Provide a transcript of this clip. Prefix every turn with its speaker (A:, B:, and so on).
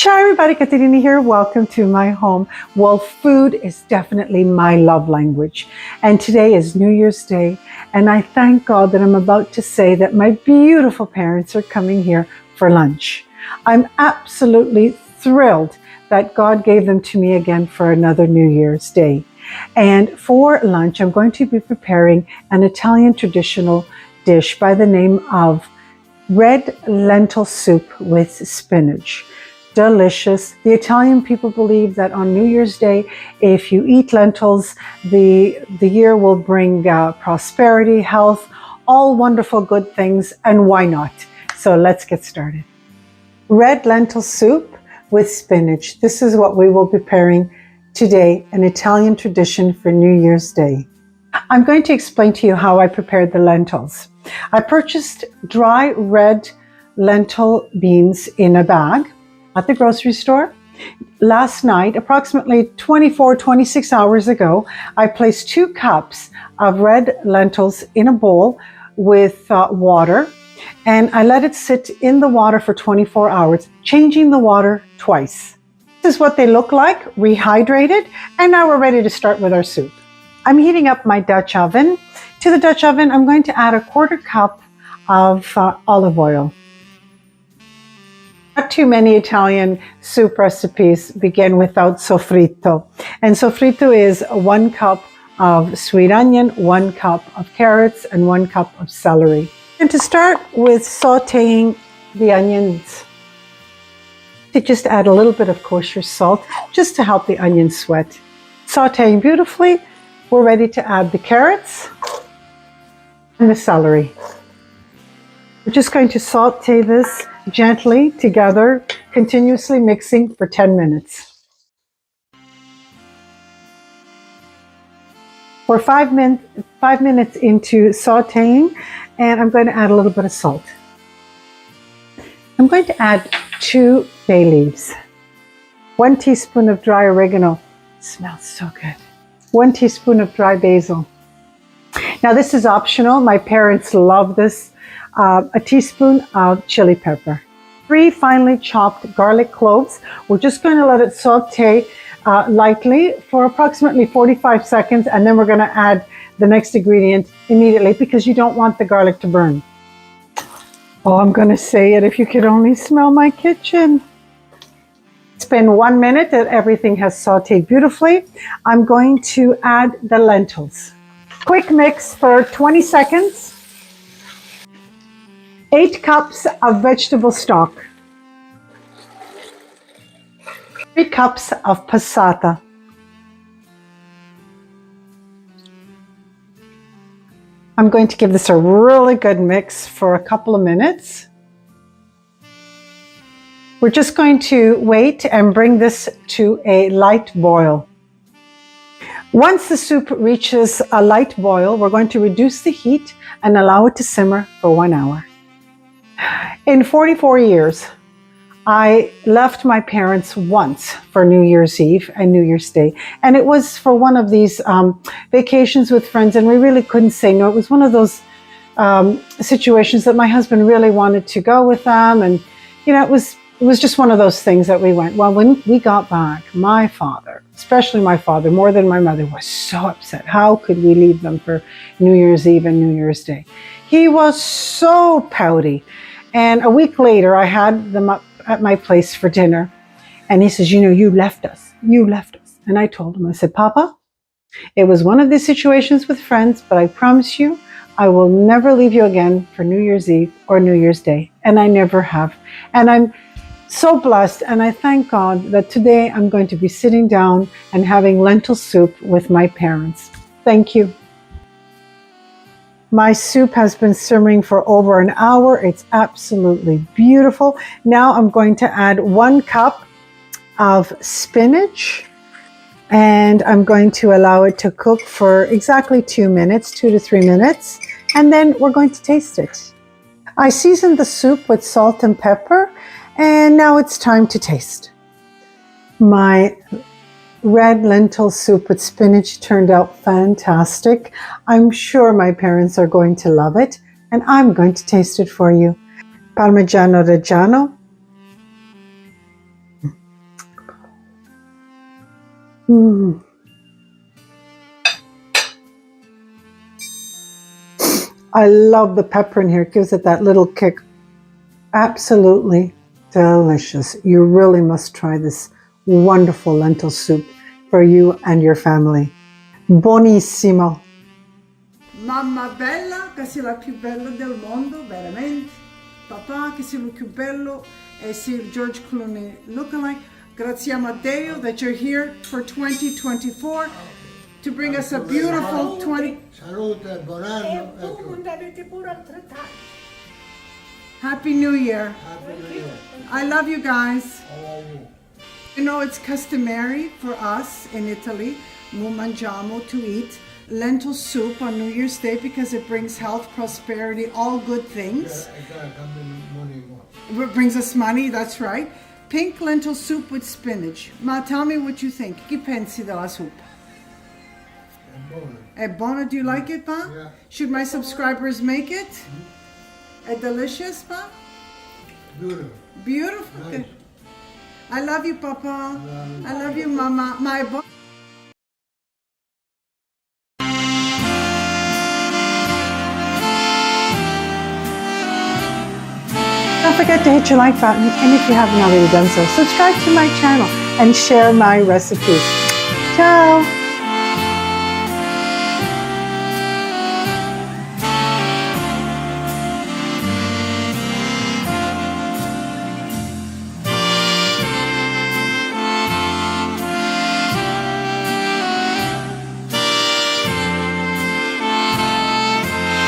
A: Ciao everybody, Caterina here. Welcome to my home. Well, food is definitely my love language. And today is New Year's Day. And I thank God that I'm about to say that my beautiful parents are coming here for lunch. I'm absolutely thrilled that God gave them to me again for another New Year's Day. And for lunch, I'm going to be preparing an Italian traditional dish by the name of red lentil soup with spinach. Delicious. The Italian people believe that on New Year's Day, if you eat lentils, the year will bring prosperity, health, all wonderful good things, and why not? So let's get started. Red lentil soup with spinach. This is what we will be preparing today, an Italian tradition for New Year's Day. I'm going to explain to you how I prepared the lentils. I purchased dry red lentil beans in a bag at the grocery store. Last night, approximately 26 hours ago, I placed 2 cups of red lentils in a bowl with water, and I let it sit in the water for 24 hours, changing the water twice. This is what they look like, rehydrated, and now we're ready to start with our soup. I'm heating up my Dutch oven. To the Dutch oven, I'm going to add a 1/4 cup of olive oil. Not too many Italian soup recipes begin without soffritto. And soffritto is 1 cup of sweet onion, 1 cup of carrots, and 1 cup of celery. And to start with sauteing the onions, to just add a little bit of kosher salt just to help the onions sweat. Sauteing beautifully, we're ready to add the carrots and the celery. We're just going to saute this gently together, continuously mixing for 10 minutes. We're 5 minutes into sauteing, and I'm going to add a little bit of salt. I'm going to add 2 bay leaves, 1 teaspoon of dry oregano. It smells so good. 1 teaspoon of dry basil. Now this is optional. My parents love this. A teaspoon of chili pepper. 3 finely chopped garlic cloves. We're just going to let it saute lightly for approximately 45 seconds, and then we're going to add the next ingredient immediately because you don't want the garlic to burn. Oh, I'm going to say it, if you could only smell my kitchen. It's been 1 minute that everything has sauteed beautifully. I'm going to add the lentils. Quick mix for 20 seconds. 8 cups of vegetable stock. 3 cups of passata. I'm going to give this a really good mix for a couple of minutes. We're just going to wait and bring this to a light boil. Once the soup reaches a light boil, we're going to reduce the heat and allow it to simmer for 1 hour. In 44 years, I left my parents once for New Year's Eve and New Year's Day. And it was for one of these vacations with friends, and we really couldn't say no. It was one of those situations that my husband really wanted to go with them. And, you know, it was just one of those things that we went. Well, when we got back, my father, especially my father, more than my mother, was so upset. How could we leave them for New Year's Eve and New Year's Day? He was so pouty. And a week later, I had them up at my place for dinner. And he says, you know, you left us. You left us. And I told him, I said, Papa, it was one of these situations with friends, but I promise you, I will never leave you again for New Year's Eve or New Year's Day. And I never have. And I'm so blessed. And I thank God that today I'm going to be sitting down and having lentil soup with my parents. Thank you. My soup has been simmering for over an hour. It's absolutely beautiful. Now I'm going to add 1 cup of spinach, and I'm going to allow it to cook for exactly 2 minutes, 2 to 3 minutes, and then we're going to taste it. I seasoned the soup with salt and pepper, and now it's time to taste. My red lentil soup with spinach turned out fantastic. I'm sure my parents are going to love it, and I'm going to taste it for you. Parmigiano Reggiano. Mm. I love the pepper in here. It gives it that little kick. Absolutely delicious. You really must try this wonderful lentil soup for you and your family. Buonissimo. Mamma bella, che sei la più bella del mondo, veramente. Papà, che sei il più bello, e sei il George Clooney lookalike. Grazie a Dio that you're here for 2024 to bring us a beautiful 20.
B: Salute, buon anno.
A: Happy New Year.
B: Happy New Year.
A: I love you guys.
B: I love you.
A: You know, it's customary for us in Italy, mangiamo, to eat lentil soup on New Year's Day because it brings health, prosperity, all good things. It brings us money, that's right. Pink lentil soup with spinach. Ma, tell me what you think. Che pensi della soup? È buona. Do you like it, Pa?
B: Yeah.
A: Should my subscribers make it? È delicious, Pa?
B: Beautiful.
A: Beautiful.
B: Nice.
A: I love you, Papa. I love you, Mama. Don't forget to hit your like button, and if you haven't already done so, subscribe to my channel and share my recipes. Ciao!